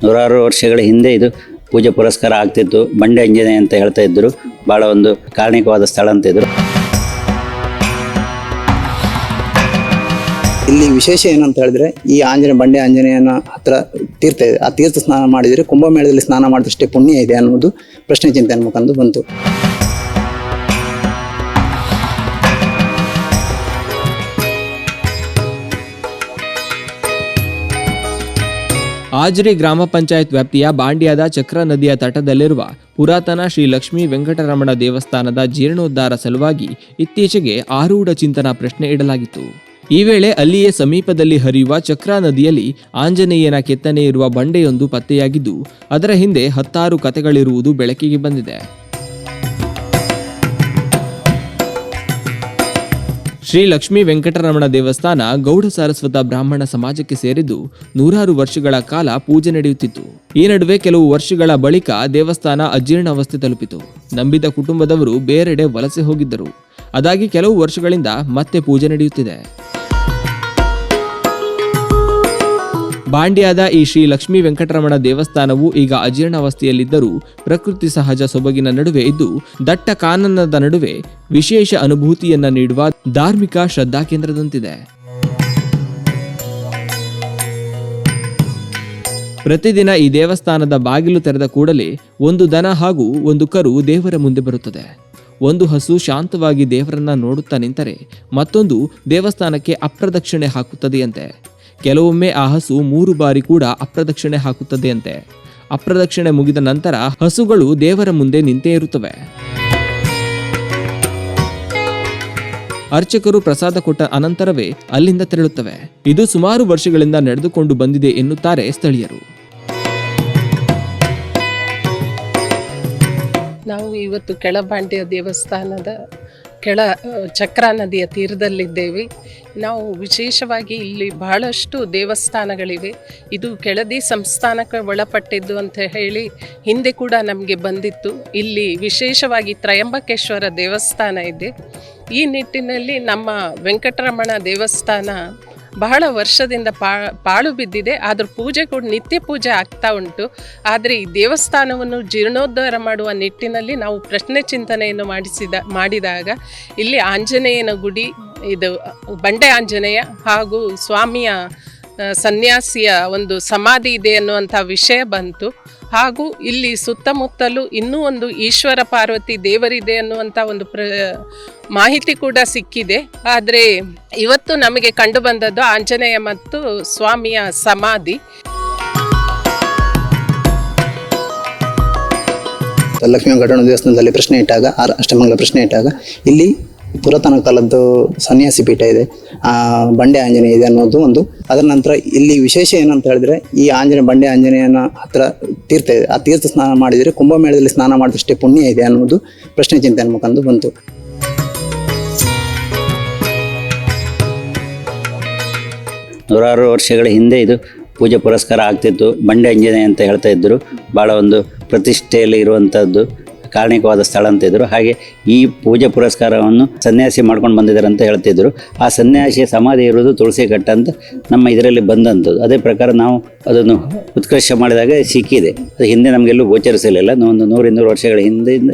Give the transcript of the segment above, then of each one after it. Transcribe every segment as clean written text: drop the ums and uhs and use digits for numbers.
ನೂರಾರು ವರ್ಷಗಳ ಹಿಂದೆ ಇದು ಪೂಜೆ ಪುರಸ್ಕಾರ ಆಗ್ತಿತ್ತು. ಬಂಡೆ ಆಂಜನೇಯ ಅಂತ ಹೇಳ್ತಾ ಇದ್ದರು. ಭಾಳ ಒಂದು ಕಾರಣಿಕವಾದ ಸ್ಥಳ ಅಂತ ಇದ್ರು. ಇಲ್ಲಿ ವಿಶೇಷ ಏನಂತ ಹೇಳಿದ್ರೆ, ಈ ಬಂಡೆ ಆಂಜನೇಯನ ಹತ್ರ ತೀರ್ಥ ಇದೆ. ಆ ತೀರ್ಥ ಸ್ನಾನ ಮಾಡಿದರೆ ಕುಂಭಮೇಳದಲ್ಲಿ ಸ್ನಾನ ಮಾಡಿದಷ್ಟೇ ಪುಣ್ಯ ಇದೆ ಅನ್ನೋದು ಪ್ರಶ್ನೆ ಚಿಂತನೆ ಮುಖಂದು ಬಂತು. ಆಜ್ರಿ ಗ್ರಾಮ ಪಂಚಾಯತ್ ವ್ಯಾಪ್ತಿಯ ಬಾಂಡ್ಯದ ಚಕ್ರ ನದಿಯ ತಟದಲ್ಲಿರುವ ಪುರಾತನ ಶ್ರೀ ಲಕ್ಷ್ಮೀ ವೆಂಕಟರಮಣ ದೇವಸ್ಥಾನದ ಜೀರ್ಣೋದ್ಧಾರ ಸಲುವಾಗಿ ಇತ್ತೀಚೆಗೆ ಆರೂಢ ಚಿಂತನಾ ಪ್ರಶ್ನೆ ಇಡಲಾಗಿತ್ತು. ಈ ವೇಳೆ ಅಲ್ಲಿಯೇ ಸಮೀಪದಲ್ಲಿ ಹರಿಯುವ ಚಕ್ರಾ ನದಿಯಲ್ಲಿ ಆಂಜನೇಯನ ಕೆತ್ತನೆ ಇರುವ ಬಂಡೆಯೊಂದು ಪತ್ತೆಯಾಗಿದ್ದು, ಅದರ ಹಿಂದೆ 10 ಕಥೆಗಳಿರುವುದು ಬೆಳಕಿಗೆ ಬಂದಿದೆ. ಶ್ರೀ ಲಕ್ಷ್ಮೀ ವೆಂಕಟರಮಣ ದೇವಸ್ಥಾನ ಗೌಡ ಸಾರಸ್ವತ ಬ್ರಾಹ್ಮಣ ಸಮಾಜಕ್ಕೆ ಸೇರಿದ್ದು ನೂರಾರು ವರ್ಷಗಳ ಕಾಲ ಪೂಜೆ ನಡೆಯುತ್ತಿತ್ತು. ಈ ನಡುವೆ ಕೆಲವು ವರ್ಷಗಳ ಬಳಿಕ ದೇವಸ್ಥಾನ ಅಜೀರ್ಣಾವಸ್ಥೆ ತಲುಪಿತು. ನಂಬಿದ ಕುಟುಂಬದವರು ಬೇರೆಡೆ ವಲಸೆ ಹೋಗಿದ್ದರು. ಅದಾಗಿ ಕೆಲವು ವರ್ಷಗಳಿಂದ ಮತ್ತೆ ಪೂಜೆ ನಡೆಯುತ್ತಿದೆ. ಬಾಂಡ್ಯದ ಈ ಶ್ರೀ ಲಕ್ಷ್ಮೀ ವೆಂಕಟರಮಣ ದೇವಸ್ಥಾನವು ಈಗ ಅಜೀರ್ಣಾವಸ್ಥೆಯಲ್ಲಿದ್ದರೂ ಪ್ರಕೃತಿ ಸಹಜ ಸೊಬಗಿನ ನಡುವೆ ಇದ್ದು ದಟ್ಟ ಕಾನನದ ನಡುವೆ ವಿಶೇಷ ಅನುಭೂತಿಯನ್ನ ನೀಡುವ ಧಾರ್ಮಿಕ ಶ್ರದ್ಧಾ ಕೇಂದ್ರದಂತಿದೆ. ಪ್ರತಿದಿನ ಈ ದೇವಸ್ಥಾನದ ಬಾಗಿಲು ತೆರೆದ ಕೂಡಲೇ ಒಂದು ದನ ಹಾಗೂ ಒಂದು ಕರು ದೇವರ ಮುಂದೆ ಬರುತ್ತದೆ. ಒಂದು ಹಸು ಶಾಂತವಾಗಿ ದೇವರನ್ನ ನೋಡುತ್ತಾ ನಿಂತರೆ ಮತ್ತೊಂದು ದೇವಸ್ಥಾನಕ್ಕೆ ಅಪ್ರದಕ್ಷಿಣೆ ಹಾಕುತ್ತದೆಯಂತೆ. ಕೆಲವೊಮ್ಮೆ ಆ ಹಸು 3 ಬಾರಿ ಕೂಡ ಅಪ್ರದಕ್ಷಿಣೆ ಹಾಕುತ್ತದೆಯಂತೆ. ಅಪ್ರದಕ್ಷಿಣೆ ಮುಗಿದ ನಂತರ ಹಸುಗಳು ದೇವರ ಮುಂದೆ ನಿಂತೇ ಇರುತ್ತವೆ. ಅರ್ಚಕರು ಪ್ರಸಾದ ಕೊಟ್ಟ ಅನಂತರವೇ ಅಲ್ಲಿಂದ ತೆರಳುತ್ತವೆ. ಇದು ಸುಮಾರು ವರ್ಷಗಳಿಂದ ನಡೆದುಕೊಂಡು ಬಂದಿದೆ ಎನ್ನುತ್ತಾರೆ ಸ್ಥಳೀಯರು. ನಾವು ಇವತ್ತು ಕೆಳಬಾಂಡ್ಯ ದೇವಸ್ಥಾನದ ಚಕ್ರಾ ನದಿಯ ತೀರದಲ್ಲಿದ್ದೇವೆ. ನಾವು ವಿಶೇಷವಾಗಿ ಇಲ್ಲಿ ಬಹಳಷ್ಟು ದೇವಸ್ಥಾನಗಳಿವೆ. ಇದು ಕೆಳದಿ ಸಂಸ್ಥಾನಕ್ಕೆ ಒಳಪಟ್ಟಿದ್ದು ಅಂತ ಹೇಳಿ ಹಿಂದೆ ಕೂಡ ನಮಗೆ ಬಂದಿತ್ತು. ಇಲ್ಲಿ ವಿಶೇಷವಾಗಿ ತ್ರಯಂಬಕೇಶ್ವರ ದೇವಸ್ಥಾನ ಇದೆ. ಈ ನಿಟ್ಟಿನಲ್ಲಿ ನಮ್ಮ ವೆಂಕಟರಮಣ ದೇವಸ್ಥಾನ ಬಹಳ ವರ್ಷದಿಂದ ಪಾಳು ಬಿದ್ದಿದೆ. ಆದರೂ ಪೂಜೆ ಕೂಡ ನಿತ್ಯ ಪೂಜೆ ಆಗ್ತಾ ಉಂಟು. ಆದರೆ ಈ ದೇವಸ್ಥಾನವನ್ನು ಜೀರ್ಣೋದ್ಧಾರ ಮಾಡುವ ನಿಟ್ಟಿನಲ್ಲಿ ನಾವು ಪ್ರಶ್ನೆ ಚಿಂತನೆಯನ್ನು ಮಾಡಿದಾಗ ಇಲ್ಲಿ ಆಂಜನೇಯನ ಗುಡಿ, ಇದು ಬಂಡೆ ಆಂಜನೇಯ ಹಾಗೂ ಸ್ವಾಮಿಯ ಸನ್ಯಾಸಿಯ ಒಂದು ಸಮಾಧಿ ಇದೆ ಅನ್ನುವಂಥ ವಿಷಯ ಬಂತು. ಹಾಗೂ ಇಲ್ಲಿ ಸುತ್ತಮುತ್ತಲೂ ಇನ್ನೂ ಒಂದು ಈಶ್ವರ ಪಾರ್ವತಿ ದೇವರಿದೆ ಅನ್ನುವಂಥ ಒಂದು ಮಾಹಿತಿ ಕೂಡ ಸಿಕ್ಕಿದೆ. ಆದರೆ ಇವತ್ತು ನಮಗೆ ಕಂಡು ಬಂದದ್ದು ಆಂಜನೇಯ ಮತ್ತು ಸ್ವಾಮಿಯ ಸಮಾಧಿ. ಲಕ್ಷ್ಮೀ ವೆಂಕಟರಮಣ ದೇವಸ್ಥಾನದಲ್ಲಿ ಪ್ರಶ್ನೆ ಇಟ್ಟಾಗ, ಅಷ್ಟಮಂಗಲ ಪ್ರಶ್ನೆ ಇಟ್ಟಾಗ ಇಲ್ಲಿ ಪುರಾತನ ಕಾಲದ್ದು ಸನ್ಯಾಸಿ ಪೀಠ ಇದೆ, ಬಂಡೆ ಆಂಜನೇಯ ಇದೆ ಅನ್ನೋದು ಒಂದು. ಅದರ ನಂತರ ಇಲ್ಲಿ ವಿಶೇಷ ಏನಂತ ಹೇಳಿದ್ರೆ, ಈ ಬಂಡೆ ಆಂಜನೇಯನ ಹತ್ರ ತೀರ್ಥ ಇದೆ. ಆ ತೀರ್ಥ ಸ್ನಾನ ಮಾಡಿದರೆ ಕುಂಭಮೇಳದಲ್ಲಿ ಸ್ನಾನ ಮಾಡಿದಷ್ಟೇ ಪುಣ್ಯ ಇದೆ ಅನ್ನೋದು ಪ್ರಶ್ನೆ ಚಿಂತನೆ ಮುಖಂದು ಬಂತು. ನೂರಾರು ವರ್ಷಗಳ ಹಿಂದೆ ಇದು ಪೂಜೆ ಪುರಸ್ಕಾರ ಆಗ್ತಿತ್ತು. ಬಂಡೆ ಆಂಜನೇಯ ಅಂತ ಹೇಳ್ತಾ ಇದ್ದರು. ಭಾಳ ಒಂದು ಪ್ರತಿಷ್ಠೆಯಲ್ಲಿ ಇರುವಂಥದ್ದು ಕಾರಣಿಕವಾದ ಸ್ಥಳ ಅಂತ ಇದ್ರು. ಹಾಗೆ ಈ ಪೂಜೆ ಪುರಸ್ಕಾರವನ್ನು ಸನ್ಯಾಸಿ ಮಾಡ್ಕೊಂಡು ಬಂದಿದ್ದಾರೆ ಅಂತ ಹೇಳ್ತಿದ್ರು. ಆ ಸನ್ಯಾಸಿಯ ಸಮಾಧಿ ಇರುವುದು ತುಳಸಿ ಕಟ್ಟ ಅಂತ ನಮ್ಮ ಇದರಲ್ಲಿ ಬಂದಂಥದ್ದು. ಅದೇ ಪ್ರಕಾರ ನಾವು ಅದನ್ನು ಉತ್ಕರ್ಷ ಮಾಡಿದಾಗ ಸಿಕ್ಕಿದೆ. ಅದು ಹಿಂದೆ ನಮಗೆಲ್ಲೂ ಗೋಚರಿಸಲಿಲ್ಲ. ಒಂದು 100-200 ವರ್ಷಗಳ ಹಿಂದೆಯಿಂದ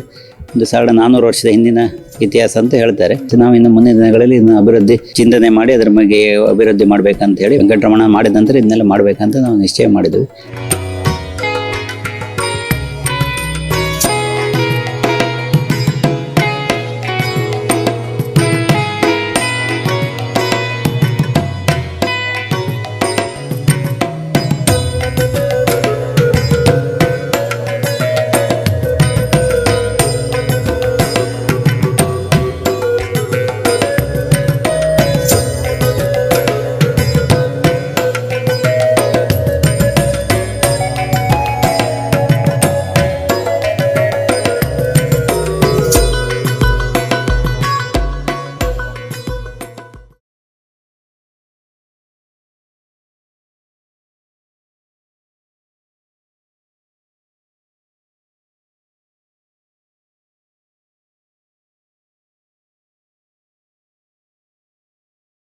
1400 ವರ್ಷದ ಹಿಂದಿನ ಇತಿಹಾಸ ಅಂತ ಹೇಳ್ತಾರೆ. ನಾವು ಇನ್ನು ಮುಂದಿನ ದಿನಗಳಲ್ಲಿ ಇನ್ನು ಅಭಿವೃದ್ಧಿ ಚಿಂತನೆ ಮಾಡಿ ಅದರ ಬಗ್ಗೆ ಅಭಿವೃದ್ಧಿ ಮಾಡಬೇಕಂತ ಹೇಳಿ ವೆಂಕಟರಮಣ ಮಾಡಿದ ನಂತರ ಇದನ್ನೆಲ್ಲ ಮಾಡಬೇಕಂತ ನಾವು ನಿಶ್ಚಯ ಮಾಡಿದ್ವಿ.